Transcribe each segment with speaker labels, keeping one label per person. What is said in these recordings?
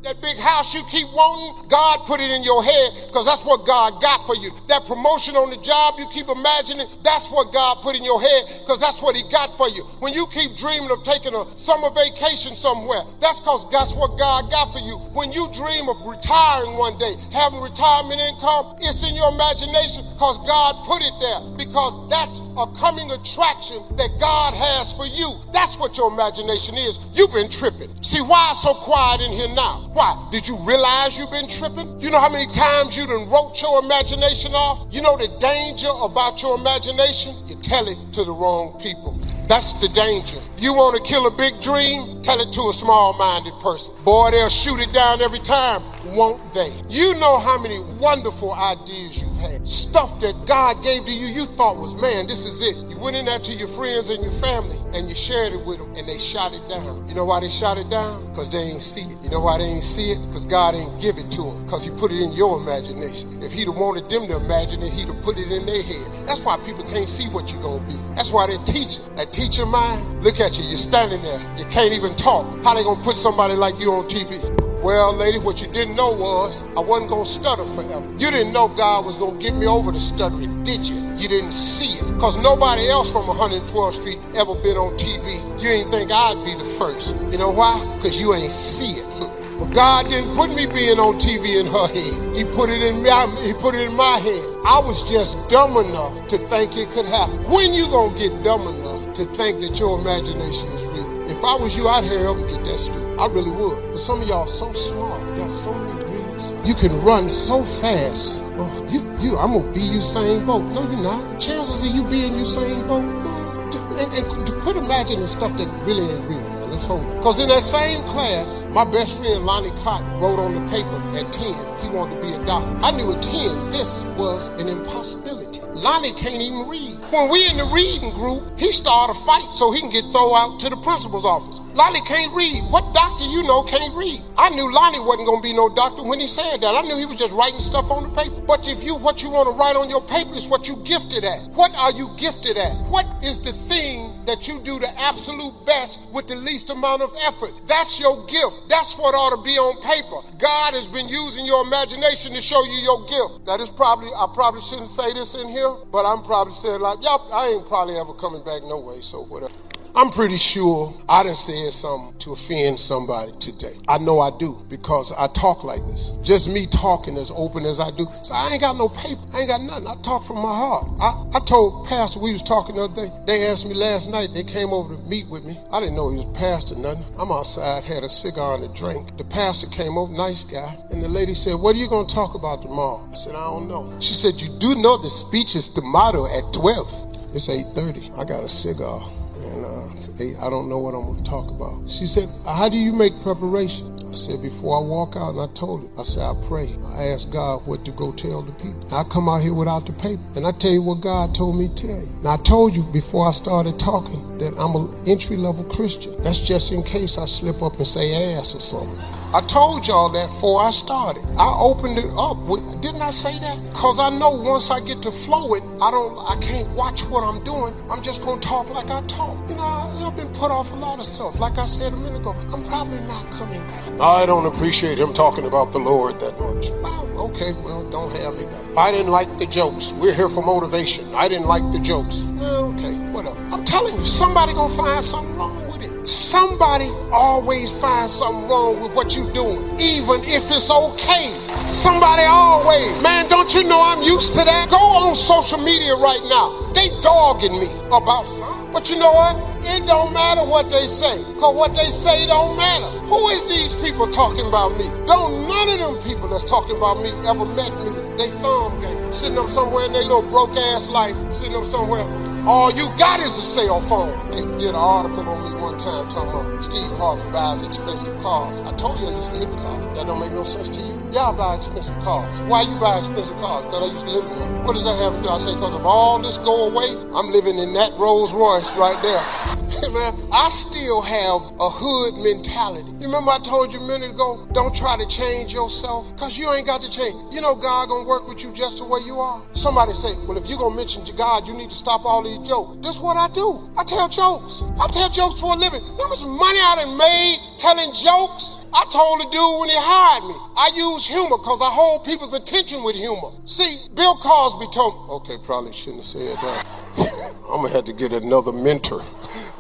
Speaker 1: That big house you keep wanting, God put it in your head because that's what God got for you. That promotion on the job you keep imagining, that's what God put in your head because that's what he got for you. When you keep dreaming of taking a summer vacation somewhere, that's because that's what God got for you. When you dream of retiring one day, having retirement income, it's in your imagination because God put it there, because that's a coming attraction that God has for you. That's what your imagination is. You've been tripping. See, why it's so quiet in here now? Why? Did you realize you've been tripping? You know how many times you done wrote your imagination off? You know the danger about your imagination? You tell it to the wrong people. That's the danger. You want to kill a big dream? Tell it to a small-minded person. Boy, they'll shoot it down every time, won't they? You know how many wonderful ideas you've had. Stuff that God gave to you, you thought was, man, this is it. You went in there to your friends and your family, and you shared it with them, and they shot it down. You know why they shot it down? Because they ain't see it. You know why they ain't see it? Because God ain't give it to them. Because he put it in your imagination. If he'd have wanted them to imagine it, he'd have put it in their head. That's why people can't see what you're going to be. That's why they're teaching. That teacher mind, look at you, you're standing there. You can't even talk. How they going to put somebody like you on TV? Well, lady, what you didn't know was I wasn't going to stutter forever. You didn't know God was going to get me over the stuttering, did you? You didn't see it. Because nobody else from 112th Street ever been on TV. You ain't think I'd be the first. You know why? Because you ain't see it. But God didn't put me being on TV in her head. He put it in my head. I was just dumb enough to think it could happen. When you going to get dumb enough to think that your imagination is real? If I was you, I'd hurry up and get that stupid. I really would. But some of y'all so smart. You got so many degrees. You can run so fast. Oh, I'm going to be Usain Bolt. No, you're not. Chances of you being Usain Bolt. And to quit imagining stuff that really ain't real. Let's hold it. Because in that same class, my best friend Lonnie Cotton wrote on the paper at 10, he wanted to be a doctor. I knew at 10, this was an impossibility. Lonnie can't even read. When we in the reading group, he started a fight so he can get thrown out to the principal's office. Lonnie can't read. What doctor you know can't read? I knew Lonnie wasn't going to be no doctor when he said that. I knew he was just writing stuff on the paper. But what you want to write on your paper is what you gifted at. What are you gifted at? What is the thing that you do the absolute best with the least amount of effort? That's your gift. That's what ought to be on paper. God has been using your imagination to show you your gift. Now I probably shouldn't say this in here, but I'm probably saying like, I ain't probably ever coming back no way, so whatever. I'm pretty sure I done said something to offend somebody today. I know I do because I talk like this. Just me talking as open as I do. So I ain't got no paper. I ain't got nothing. I talk from my heart. I told Pastor, we was talking the other day. They asked me last night. They came over to meet with me. I didn't know he was pastor nothing. I'm outside, had a cigar and a drink. The pastor came over, nice guy. And the lady said, what are you going to talk about tomorrow? I said, I don't know. She said, you do know the speech is tomorrow at 12. It's 8:30. I got a cigar. And I don't know what I'm going to talk about. She said, how do you make preparation? I said, before I walk out, and I told her, I said, I pray. I ask God what to go tell the people. I come out here without the paper. And I tell you what God told me to tell you. Now, I told you before I started talking that I'm an entry-level Christian. That's just in case I slip up and say ass or something. I told y'all that before I started. I opened it up. Didn't I say that? Because I know once I get to flowing, I can't watch what I'm doing. I'm just going to talk like I talk. You know, I've been put off a lot of stuff. Like I said a minute ago, I'm probably not coming back. I don't appreciate him talking about the Lord that much. Well, okay, well, don't have me back. I didn't like the jokes. We're here for motivation. I didn't like the jokes. Well, okay, whatever. I'm telling you, somebody going to find something wrong with it. Somebody always finds something wrong with what you're doing, even if it's okay. Somebody always. Man, don't you know I'm used to that? Go on social media right now. They dogging me about something. But you know what? It don't matter what they say, because what they say don't matter. Who is these people talking about me? Don't none of them people that's talking about me ever met me. They thumb game, sitting up somewhere in their little broke-ass life, sitting up somewhere. All you got is a cell phone. They did an article on me one time talking about Steve Harvey buys expensive cars. I told you I used to live in cars. That don't make no sense to you. Y'all buy expensive cars. Why you buy expensive cars? Because I used to live in one. What does that have to do? I say, because if all this go away, I'm living in that Rolls Royce right there. Man, I still have a hood mentality. You remember I told you a minute ago, don't try to change yourself, because you ain't got to change. You know God gonna work with you just the way you are. Somebody say, well, if you're gonna mention God, you need to stop all these jokes. This is what I do. I tell jokes. I tell jokes for a living. How much money I done made telling jokes. I told the dude when he hired me, I use humor because I hold people's attention with humor. See, Bill Cosby told me, okay, probably shouldn't have said that. I'm gonna have to get another mentor.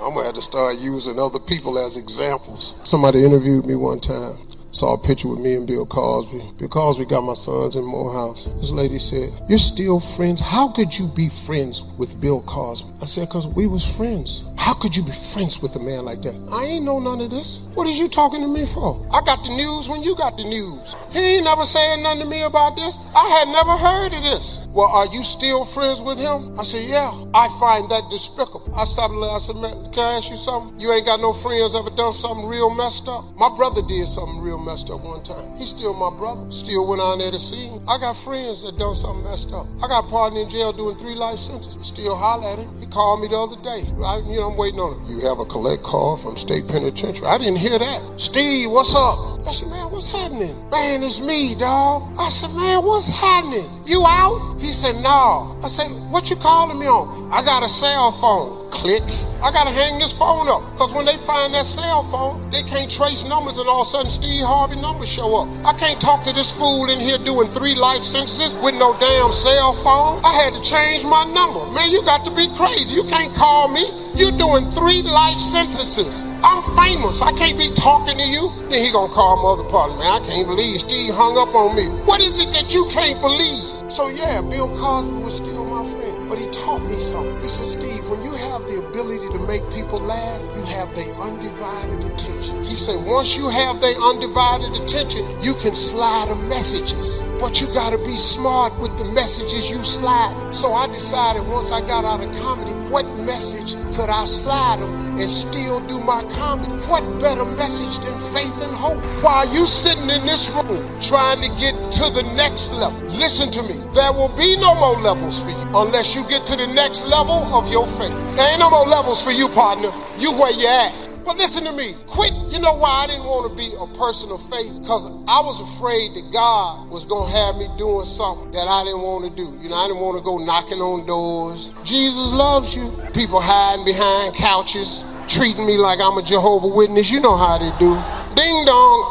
Speaker 1: I'm gonna have to start using other people as examples. Somebody interviewed me one time. Saw a picture with me and Bill Cosby. Bill Cosby got my sons in Morehouse. This lady said, "You're still friends? How could you be friends with Bill Cosby?" I said, "Because we was friends." "How could you be friends with a man like that?" "I ain't know none of this. What is you talking to me for? I got the news when you got the news. He ain't never saying nothing to me about this. I had never heard of this." "Well, are you still friends with him?" I said, "Yeah." I find that despicable. I stopped and I said, "Man, can I ask you something? You ain't got no friends ever done something real messed up?" My brother did something real messed up one time. He's still my brother. Still went on there to see him. I got friends that done something messed up. I got a partner in jail doing 3 life sentences. Still holler at him. He called me the other day. I'm waiting on him. "You have a collect call from state penitentiary." I didn't hear that. "Steve, what's up?" I said, "Man, what's happening?" "Man, it's me, dog." I said, "Man, what's happening? You out?" He said, "No." I said, "What you calling me on?" "I got a cell phone." Click. "I gotta hang this phone up, because when they find that cell phone, they can't trace numbers and all of a sudden Steve Harvey numbers show up. I can't talk to this fool in here doing 3 life sentences with no damn cell phone. I had to change my number." "Man, you got to be crazy. You can't call me. You're doing 3 life sentences. I'm famous. I can't be talking to you." Then he gonna call my other partner. "Man, I can't believe Steve hung up on me." What is it that you can't believe? So yeah, Bill Cosby was still my friend, but he taught me something. He said, "Steve, when you have the ability to make people laugh, you have their undivided attention." He said, "Once you have their undivided attention, you can slide them messages, but you gotta be smart with the messages you slide." So I decided once I got out of comedy, what message could I slide them and still do my comedy? What better message than faith and hope? While you sitting in this room trying to get to the next level, listen to me. There will be no more levels for you unless you get to the next level of your faith. There ain't no more levels for you, partner. You where you at. But listen to me. Quit. You know why I didn't want to be a person of faith? Because I was afraid that God was going to have me doing something that I didn't want to do. I didn't want to go knocking on doors. Jesus loves you. People hiding behind couches, treating me like I'm a Jehovah's Witness. You know how they do. Ding dong.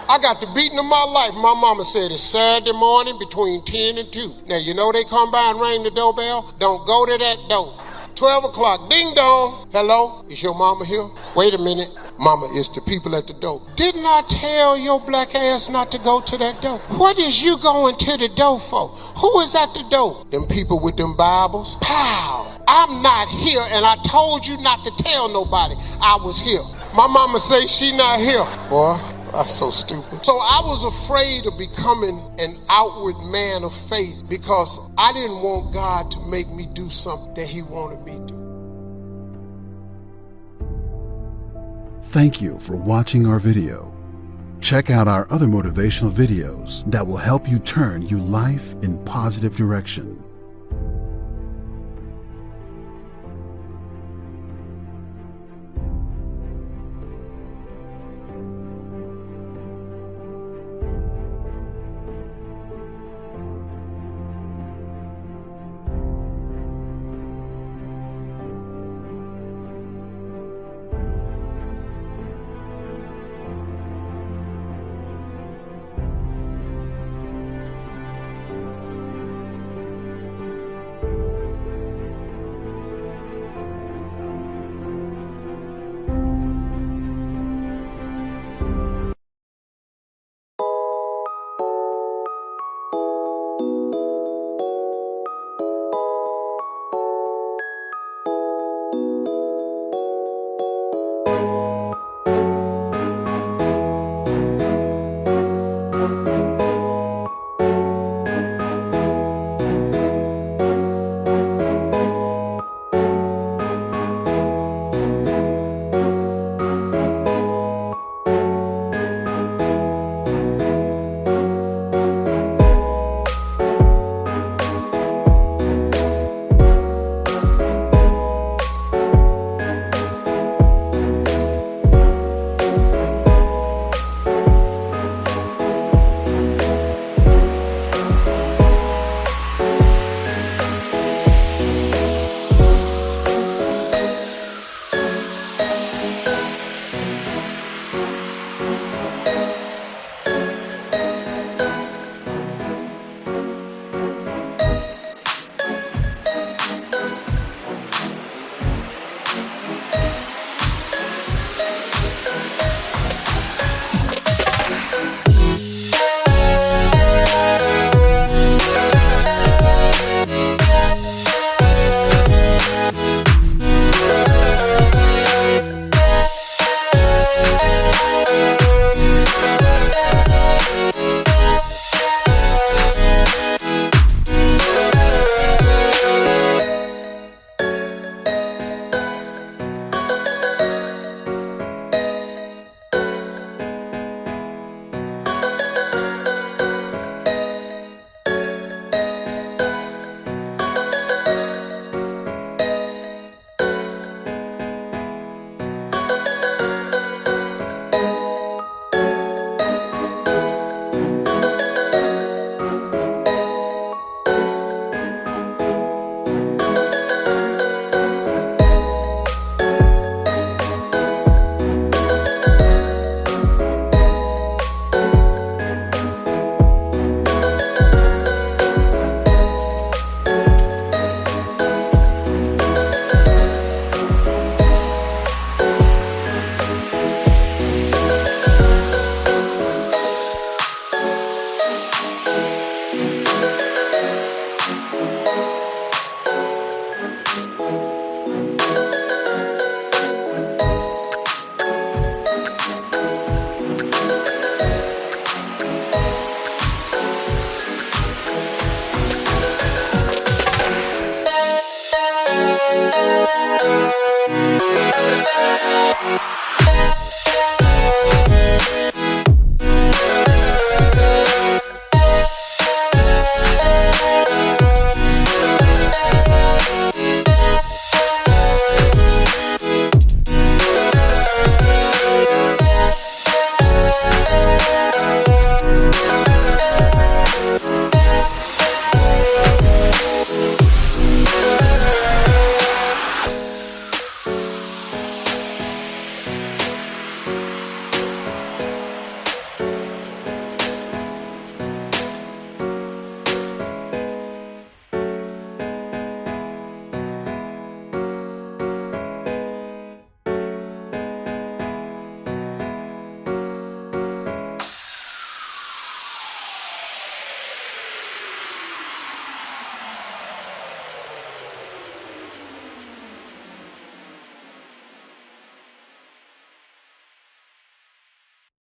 Speaker 1: I got the beating of my life. My mama said it's Saturday morning between 10 and 2. Now, you know they come by and ring the doorbell? Don't go to that door. 12 o'clock, ding dong. "Hello, is your mama here?" "Wait a minute. Mama, it's the people at the door." "Didn't I tell your black ass not to go to that door?" "What is you going to the door for? Who is at the door?" "Them people with them Bibles." Pow! "I'm not here, and I told you not to tell nobody I was here." My mama say she not here. Boy, that's so stupid. So I was afraid of becoming an outward man of faith because I didn't want God to make me do something that he wanted me to do.
Speaker 2: Thank you for watching our video. Check out our other motivational videos that will help you turn your life in positive direction.